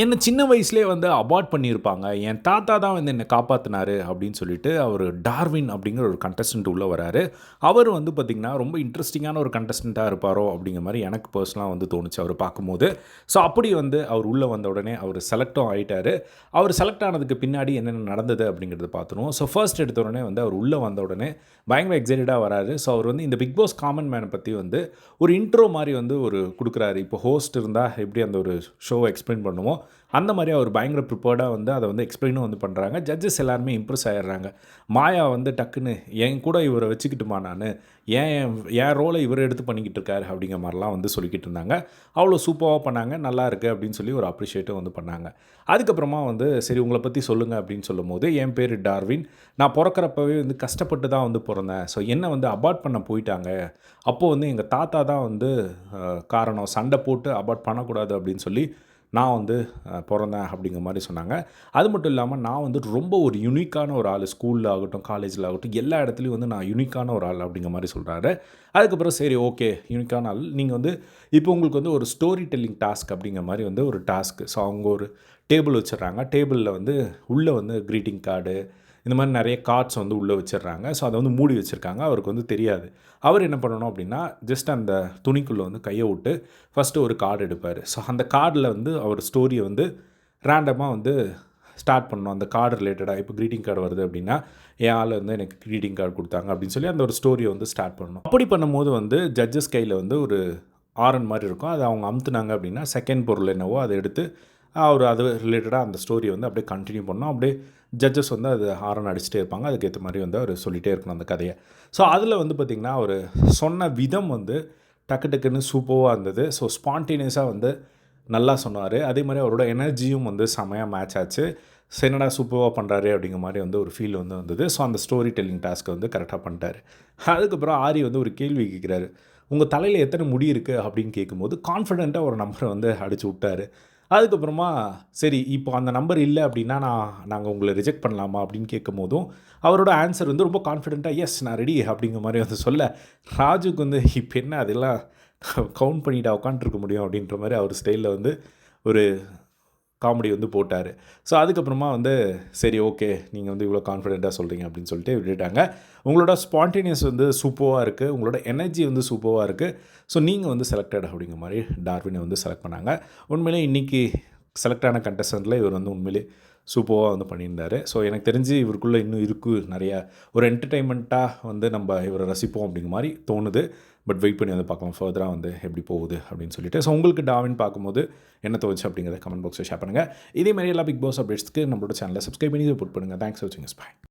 என்ன சின்ன வயசுலேயே வந்து அபார்ட் பண்ணியிருப்பாங்க. என் தாத்தா தான் வந்து என்ன காப்பாத்துனாரு அப்படின்னு சொல்லிட்டு, அவரு டார்வின் அப்படிங்கிற ஒரு கண்டஸ்டன்ட் உள்ள வராரு. அவரு வந்து பார்த்தீங்கன்னா, ரொம்ப இன்ட்ரஸ்டிங்கான ஒரு கண்டஸ்டன்ட்டா இருப்பாரோ அப்படிங்கிற மாரி எனக்கு பர்சனலா வந்து தோணுச்சு அவர பார்க்கும்போது. ஸோ அப்படி வந்து அவர் உள்ள வந்த உடனே அவரு செலக்டும் ஆயிட்டாரு. அவரு செலக்ட் ஆனதுக்கு பின்னாடி என்னென்ன நடந்தது அப்படிங்கிறத பார்த்துருவோம். ஸோ ஃபர்ஸ்ட் எடுத்த உடனே வந்து அவர் உள்ள வந்த உடனே பயங்கர எக்ஸைட்டடா வராரு. ஸோ அவர் வந்து இந்த பிக் பாஸ் காமன் மேன பத்தி வந்து ஒரு இன்ட்ரோ மாரி வந்து ஒரு குடுக்குறாரு. இப்போ ஹோஸ்ட் இருந்தா எப்படி அந்த ஒரு ஷோவ எக்ஸ்பிளைன் பண்ணுமோ, அந்த மாரி அவர் பயங்கர ப்ரிப்பேர்டா வந்து அத வந்து எக்ஸ்ப்ளைனும் வந்து பண்றாங்க. ஜட்ஜஸ் எல்லாருமே இம்ப்ரெஸ் ஆயிடுறாங்க. மாயா வந்து டக்குன்னு என் கூட இவர வச்சுக்கட்டுமா நானு? ஏன் என் ரோல இவரு எடுத்து பண்ணிக்கிட்டு இருக்காரு அப்படிங்கிற மாரிலாம் வந்து சொல்லிக்கிட்டு இருந்தாங்க. அவ்வளோ சூப்பர்வா பண்ணாங்க. நல்லா இருக்கு அப்படின்னு சொல்லி ஒரு அப்ரிஷியேட்டும் வந்து பண்ணாங்க. அதுக்கப்புறமா வந்து சரி உங்கள பத்தி சொல்லுங்க அப்படின்னு சொல்லும்போது, என் பேரு டார்வின். நான் பொறக்கிறப்பவே வந்து கஷ்டப்பட்டு தான் வந்து பொறந்தேன். ஸோ என்ன வந்து அபார்ட் பண்ண போயிட்டாங்க. அப்போ வந்து எங்க தாத்தா தான் வந்து காரணம். சண்ட போட்டு அபார்ட் பண்ணக்கூடாது அப்படின்னு சொல்லி நான் வந்து பொறந்தேன் அப்படிங்கிற மாரி சொன்னாங்க. அது மட்டும் இல்லாம நான் வந்து ரொம்ப ஒரு யுனிக்கான ஒரு ஆளு. ஸ்கூல்ல ஆகட்டும், காலேஜ்ல ஆகட்டும், எல்லா இடத்துலயும் வந்து நான் யுனிக்கான ஒரு ஆள் அப்படிங்கிற மாரி சொல்றாரு. அதுக்கப்புறம் சரி ஓகே யுனிக்கான ஆள். நீங்க வந்து இப்போ உங்களுக்கு வந்து ஒரு ஸ்டோரி டெல்லிங் டாஸ்க் அப்படிங்கிற மாரி வந்து ஒரு டாஸ்க். ஸோ அவங்க ஒரு டேபிள் வச்சுடுறாங்க. டேபிள்ல வந்து உள்ள வந்து கிரீட்டிங் கார்டு இந்த மாரி நெறைய கார்ட்ஸ் வந்து உள்ள வச்சுடுறாங்க. ஸோ அத வந்து மூடி வச்சிருக்காங்க. அவருக்கு வந்து தெரியாது. அவர் என்ன பண்ணணும் அப்படின்னா, ஜஸ்ட் அந்த துணிக்குள்ள வந்து கைய விட்டு ஃபர்ஸ்ட்டு ஒரு கார்டு எடுப்பாரு. ஸோ அந்த கார்டில வந்து அவர் ஸ்டோரிய வந்து ரேண்டமா வந்து ஸ்டார்ட் பண்ணணும். அந்த கார்டு ரிலேட்டடா இப்போ கிரீட்டிங் கார்டு வருது அப்படின்னா, என் ஆள் வந்து எனக்கு கிரீட்டிங் கார்டு குடுத்தாங்க அப்படின்னு சொல்லி அந்த ஒரு ஸ்டோரிய வந்து ஸ்டார்ட் பண்ணணும். அப்படி பண்ணும்போது வந்து ஜட்ஜஸ் கையில வந்து ஒரு ஆரன் மாரி இருக்கும். அத அவங்க அமுத்துனாங்க அப்படின்னா, செகண்ட் பொருள் என்னவோ அத எடுத்து அவரு அது ரிலேட்டடா அந்த ஸ்டோரிய வந்து அப்படியே கன்டின்யூ பண்ணணும். அப்படியே ஜட்ஜஸ் வந்து அது ஹாரன் அடிச்சுட்டே இருப்பாங்க. அதுக்கேத்த மாரி வந்து அவரு சொல்லிட்டே இருக்கணும் அந்த கதைய. ஸோ அதில வந்து பார்த்தீங்கன்னா, அவரு சொன்ன விதம் வந்து டக்கு டக்குன்னு சூப்பர்வா இருந்தது. ஸோ ஸ்பான்டேனியஸா வந்து நல்லா சொன்னாரு. அதே மாரி அவரோட எனர்ஜியும் வந்து செமையா மேட்ச் ஆச்சு. ஸோ என்னடா சூப்பர்வா பண்றாரே! அப்படிங்கிற மாரி வந்து ஒரு ஃபீல் வந்து வந்தது. ஸோ அந்த ஸ்டோரி டெல்லிங் டாஸ்க்க வந்து கரெக்ட்டா பண்ணிட்டாரு. அதுக்கப்புறம் ஆரி வந்து ஒரு கேள்வி கேட்கிறாரு. "உங்க தலையில எத்தன முடி இருக்கு?" அப்படின்னு கேட்கும்போது, கான்ஃபிடென்ட்டா ஒரு நம்பர வந்து அடிச்சு விட்டாரு. அதுக்கப்புறமா சரி இப்போ அந்த நம்பர் இல்ல அப்படின்னா, நாங்க உங்கள ரிஜெக்ட் பண்ணலாமா? அப்படின்னு கேட்கும்போதும், அவரோட ஆன்சர் வந்து ரொம்ப கான்ஃபிடென்ட்டா, "எஸ் நான் ரெடி" அப்படிங்கிற மாரி வந்து சொல்ல, ராஜுக்கு வந்து இப்ப என்ன அதெல்லாம் கவுண்ட் பண்ணிட்டா உட்காந்துட்டுருக்க முடியும் அப்படின்ற மாரி அவர் ஸ்டைல்ல வந்து ஒரு காமெடி வந்து போட்டாரு. ஸோ அதுக்கப்புறமா வந்து சரி ஓகே. நீங்க வந்து இவ்வளோ கான்ஃபிடென்ட்டா சொல்றீங்க அப்படின்னு சொல்லிட்டு விட்டுட்டாங்க. உங்களோட ஸ்பான்டேனியஸ் வந்து சூப்பர்வா இருக்கு. உங்களோட எனர்ஜி வந்து சூப்பர்வா இருக்கு. ஸோ நீங்க வந்து செலக்டட் அப்படிங்கிற மாரி டார்வின வந்து செலக்ட் பண்ணாங்க. உண்மையிலேயே இன்னைக்கு செலக்ட் ஆன கண்டஸ்டன்ட்ல இவர் வந்து உண்மையிலேயே சூப்பர்வா வந்து பண்ணியிருந்தாரு. ஸோ எனக்கு தெரிஞ்சு இவருக்குள்ள இன்னும் இருக்கு நெறையா. ஒரு என்டர்டெயின்மெண்ட்டா வந்து நம்ப இவர ரசிப்போம் அப்படிங்கிற மாரி தோணுது. பட் வெயிட் பண்ணி வந்து பார்க்கலாம். ஃபர்தரா வந்து எப்படி போகுது அப்படின்னு சொல்லிட்டு. ஸோ உங்களுக்கு டார்வின் பார்க்கும்போது என்ன தோணுச்சு அப்படிங்கிறத கமெண்ட் பாக்ஸ்ல ஷேர் பண்ணுங்க. இதே மாரி எல்லா பிக் பாஸ் அப்டேட்ஸ்க்கு நம்மளோட சேனலை சப்ஸ்கிரைப் பண்ணி சப்போர்ட் பண்ணுங்க. தேங்க்ஸ் ஃபார் வாட்சிங். பை.